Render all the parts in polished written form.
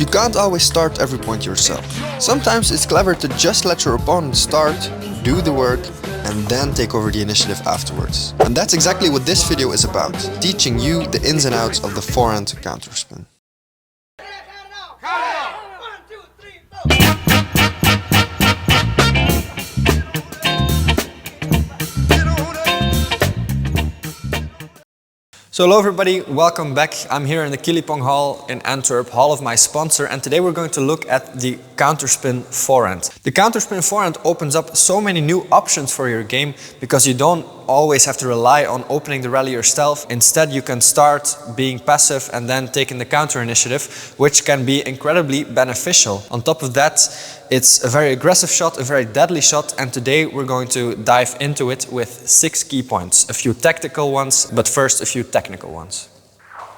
You can't always start every point yourself. Sometimes it's clever to just let your opponent start, do the work, and then take over the initiative afterwards. And that's exactly what this video is about, teaching you the ins and outs of the forehand counterspin. So hello everybody, welcome back. I'm here in the Kilipong Hall in Antwerp, hall of my sponsor, and today we're going to look at the counterspin forehand. The counterspin forehand opens up so many new options for your game because you don't always have to rely on opening the rally yourself. Instead, you can start being passive and then taking the counter initiative, which can be incredibly beneficial. On top of that, it's a very aggressive shot, a very deadly shot, and today we're going to dive into it with 6 key points. A few tactical ones, but first a few technical ones.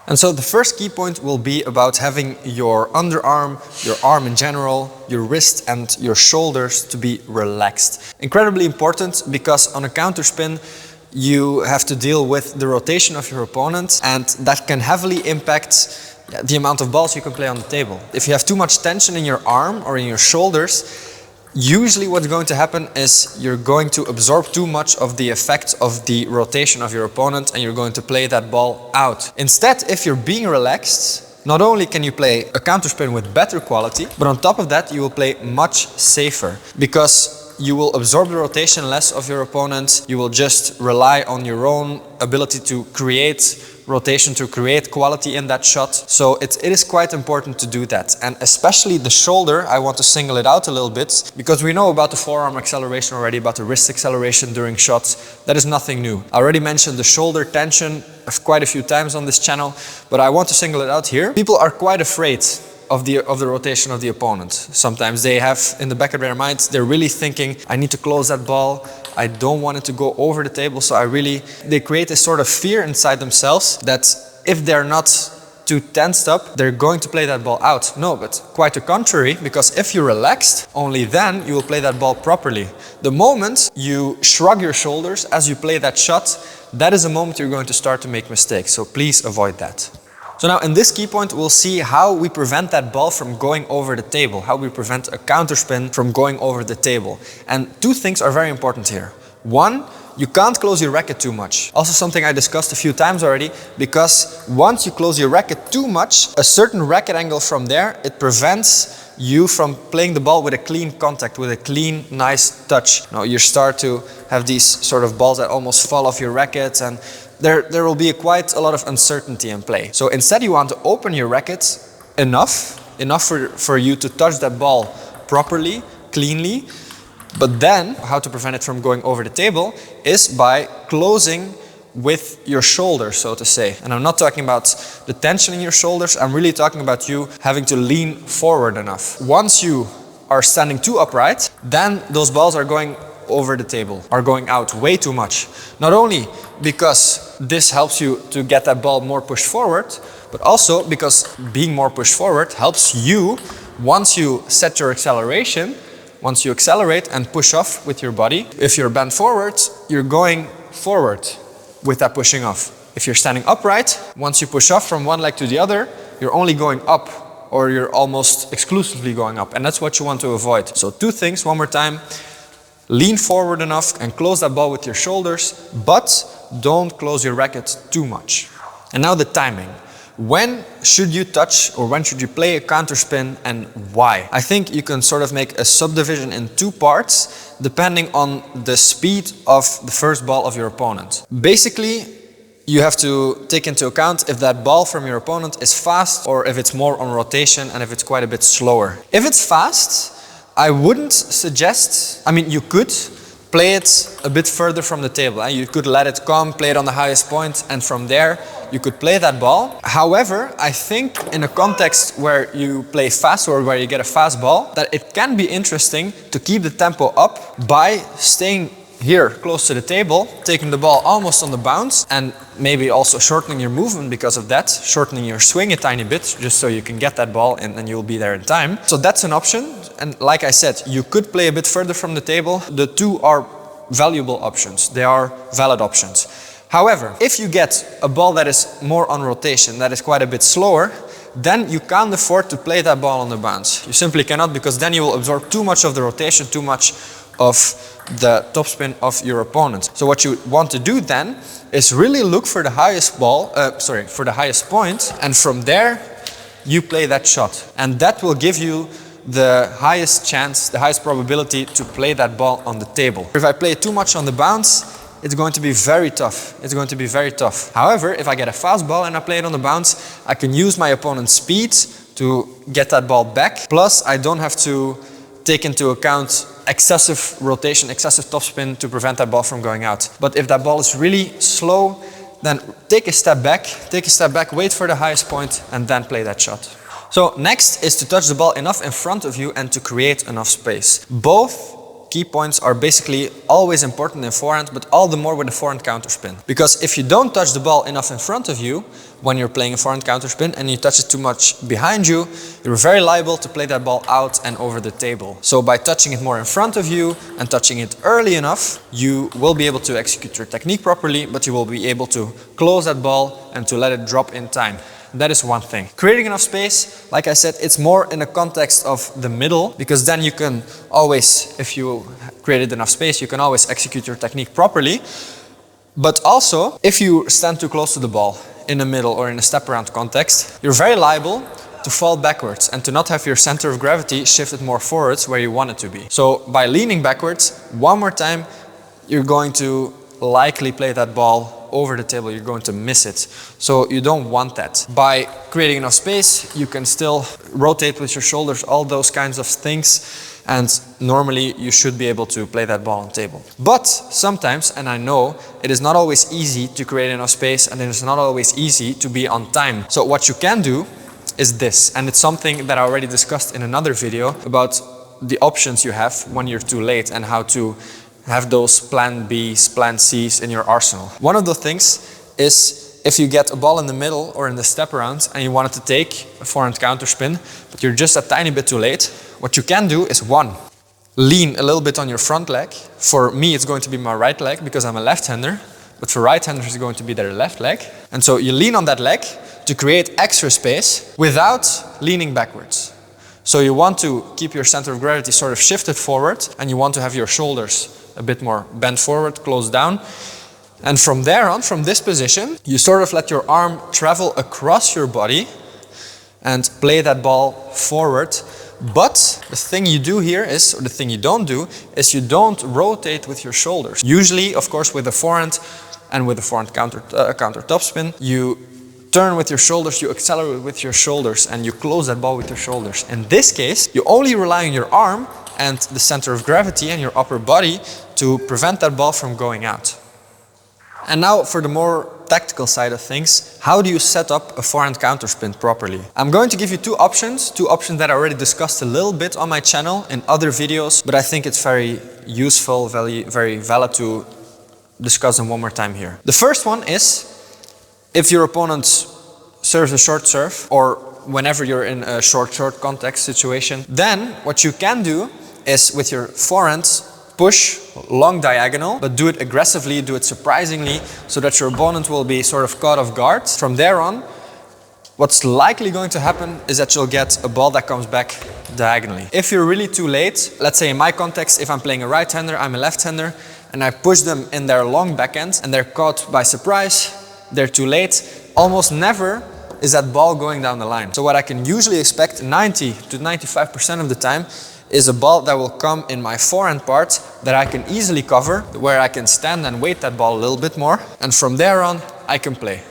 And so the first key point will be about having your underarm, your arm in general, your wrist and your shoulders to be relaxed. Incredibly important because on a counterspin you have to deal with the rotation of your opponent, and that can heavily impact the amount of balls you can play on the table. If you have too much tension in your arm or in your shoulders, usually what's going to happen is you're going to absorb too much of the effect of the rotation of your opponent and you're going to play that ball out. Instead, if you're being relaxed, not only can you play a counterspin with better quality, but on top of that you will play much safer because you will absorb the rotation less of your opponent. You will just rely on your own ability to create rotation, to create quality in that shot. So it is quite important to do that. And especially the shoulder, I want to single it out a little bit because we know about the forearm acceleration already, about the wrist acceleration during shots. That is nothing new. I already mentioned the shoulder tension quite a few times on this channel, but I want to single it out here. People are quite afraid of the rotation of the opponent. Sometimes they have in the back of their minds, they're really thinking, I need to close that ball, I don't want it to go over the table, so they create this sort of fear inside themselves that if they're not too tensed up, they're going to play that ball out. No, but quite the contrary, because if you're relaxed, only then you will play that ball properly. The moment you shrug your shoulders as you play that shot, that is a moment you're going to start to make mistakes, so please avoid that. So now in this key point we'll see how we prevent that ball from going over the table, how we prevent a counterspin from going over the table. And 2 things are very important here. 1, you can't close your racket too much. Also something I discussed a few times already, because once you close your racket too much, a certain racket angle from there, it prevents you from playing the ball with a clean contact, with a clean, nice touch. Now you start to have these sort of balls that almost fall off your racket, and there will be quite a lot of uncertainty in play. So instead you want to open your racket enough for you to touch that ball properly, cleanly. But then how to prevent it from going over the table is by closing with your shoulders, so to say. And I'm not talking about the tension in your shoulders, I'm really talking about you having to lean forward enough. Once you are standing too upright, then those balls are going over the table, are going out way too much. Not only because this helps you to get that ball more pushed forward, but also because being more pushed forward helps you, once you set your acceleration, once you accelerate and push off with your body, if you're bent forward, you're going forward with that pushing off. If you're standing upright, once you push off from one leg to the other, you're only going up, or you're almost exclusively going up, and that's what you want to avoid. So 2 things, one more time. Lean forward enough and close that ball with your shoulders, but don't close your racket too much. And now the timing. When should you touch or when should you play a counterspin and why? I think you can sort of make a subdivision in 2 parts depending on the speed of the first ball of your opponent. Basically, you have to take into account if that ball from your opponent is fast or if it's more on rotation and if it's quite a bit slower. If it's fast, I wouldn't suggest, you could play it a bit further from the table. You could let it come, play it on the highest point, and from there you could play that ball. However, I think in a context where you play fast or where you get a fast ball, that it can be interesting to keep the tempo up by staying here close to the table, taking the ball almost on the bounce, and maybe also shortening your movement because of that, shortening your swing a tiny bit just so you can get that ball and you'll be there in time. So that's an option, and like I said, you could play a bit further from the table. The 2 are valuable options, they are valid options. However, if you get a ball that is more on rotation, that is quite a bit slower, then you can't afford to play that ball on the bounce. You simply cannot, because then you will absorb too much of the rotation, too much of the topspin of your opponent. So what you want to do then is really look for the highest for the highest point, and from there you play that shot. And that will give you the highest chance, the highest probability to play that ball on the table. If I play too much on the bounce, it's going to be very tough. It's going to be very tough. However, if I get a fast ball and I play it on the bounce, I can use my opponent's speed to get that ball back. Plus, I don't have to take into account excessive rotation, excessive topspin to prevent that ball from going out. But if that ball is really slow, then take a step back, wait for the highest point, and then play that shot. So next is to touch the ball enough in front of you and to create enough space. Both key points are basically always important in forehand, but all the more with the forehand counterspin. Because if you don't touch the ball enough in front of you when you're playing a forehand counterspin and you touch it too much behind you, you're very liable to play that ball out and over the table. So by touching it more in front of you and touching it early enough, you will be able to execute your technique properly, but you will be able to close that ball and to let it drop in time. That is one thing. Creating enough space, like I said, it's more in the context of the middle, because then you can always, if you created enough space, you can always execute your technique properly. But also, if you stand too close to the ball in the middle or in a step around context, you're very liable to fall backwards and to not have your center of gravity shifted more forwards where you want it to be. So by leaning backwards, one more time, you're going to likely play that ball over the table, you're going to miss it. So you don't want that. By creating enough space, you can still rotate with your shoulders, all those kinds of things. And normally you should be able to play that ball on the table. But sometimes, and I know, it is not always easy to create enough space, and it is not always easy to be on time. So what you can do is this, and it's something that I already discussed in another video about the options you have when you're too late and how to have those plan Bs, plan Cs in your arsenal. One of the things is if you get a ball in the middle or in the step around and you wanted to take a forehand counterspin, but you're just a tiny bit too late, what you can do is one, lean a little bit on your front leg. For me, it's going to be my right leg because I'm a left-hander, but for right-handers, it's going to be their left leg. And so you lean on that leg to create extra space without leaning backwards. So you want to keep your center of gravity sort of shifted forward, and you want to have your shoulders a bit more bent forward, closed down. And from there on, from this position, you sort of let your arm travel across your body and play that ball forward. But the thing you do here is, or the thing you don't do, is you don't rotate with your shoulders. Usually, of course, with the forehand and with the forehand counter topspin, you turn with your shoulders, you accelerate with your shoulders, and you close that ball with your shoulders. In this case, you only rely on your arm and the center of gravity and your upper body to prevent that ball from going out. And now for the more tactical side of things, how do you set up a forehand counterspin properly? I'm going to give you two options that I already discussed a little bit on my channel in other videos, but I think it's very useful, very valid to discuss them one more time here. The first one is, if your opponent serves a short serve, or whenever you're in a short context situation, then what you can do is with your forehand, push long diagonal, but do it aggressively, do it surprisingly, so that your opponent will be sort of caught off guard. From there on, what's likely going to happen is that you'll get a ball that comes back diagonally. If you're really too late, let's say in my context, if I'm playing a right-hander, I'm a left-hander, and I push them in their long backhand and they're caught by surprise, they're too late, almost never is that ball going down the line. So what I can usually expect 90 to 95% of the time is a ball that will come in my forehand part that I can easily cover, where I can stand and wait that ball a little bit more. And from there on, I can play.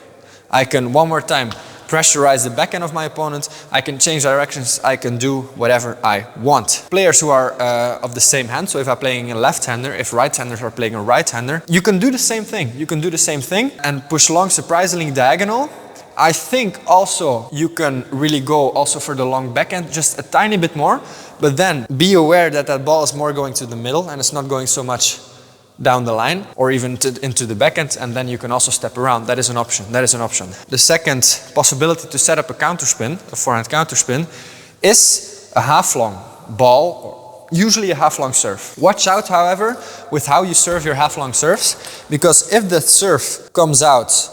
I can one more time pressurize the backhand of my opponent. I can change directions. I can do whatever I want. Players who are of the same hand, so if I'm playing a left-hander, if right-handers are playing a right-hander, you can do the same thing. You can do the same thing and push long surprisingly diagonal. I think also you can really go also for the long backhand just a tiny bit more, but then be aware that that ball is more going to the middle and it's not going so much down the line or even into the backhand, and then you can also step around. That is an option. That is an option. The second possibility to set up a counterspin, a forehand counterspin, is a half-long ball, usually a half-long serve. Watch out, however, with how you serve your half-long serves, because if the serve comes out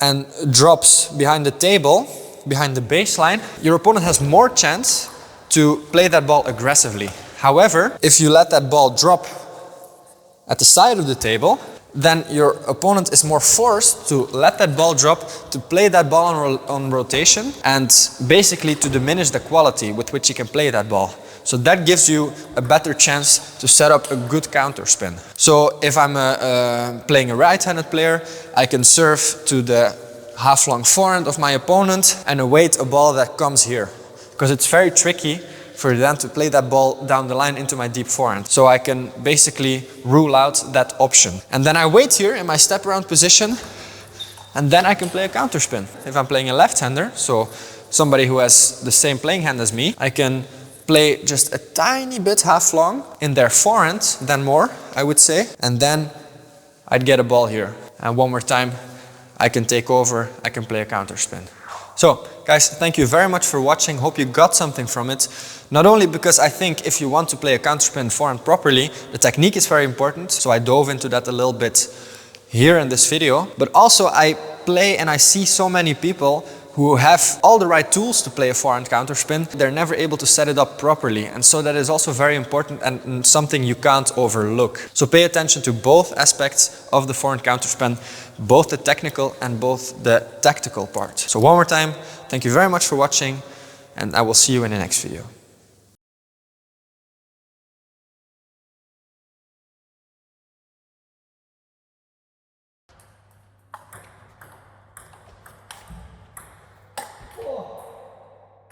and drops behind the table, behind the baseline, your opponent has more chance to play that ball aggressively. However, if you let that ball drop at the side of the table, then your opponent is more forced to let that ball drop, to play that ball on rotation, and basically to diminish the quality with which he can play that ball. So that gives you a better chance to set up a good counterspin. So if I'm playing a right-handed player, I can serve to the half-long forehand of my opponent and await a ball that comes here. Because it's very tricky for them to play that ball down the line into my deep forehand. So I can basically rule out that option. And then I wait here in my step around position, and then I can play a counterspin. If I'm playing a left-hander, so somebody who has the same playing hand as me, I can play just a tiny bit half long in their forehand, then more, I would say. And then I'd get a ball here. And one more time, I can take over, I can play a counterspin. So, guys, thank you very much for watching. Hope you got something from it. Not only because I think if you want to play a counterspin forehand properly, the technique is very important. So I dove into that a little bit here in this video. But also I play and I see so many people who have all the right tools to play a forehand counterspin. They're never able to set it up properly. And so that is also very important and something you can't overlook. So pay attention to both aspects of the forehand counterspin, both the technical and both the tactical part. So one more time, thank you very much for watching, and I will see you in the next video.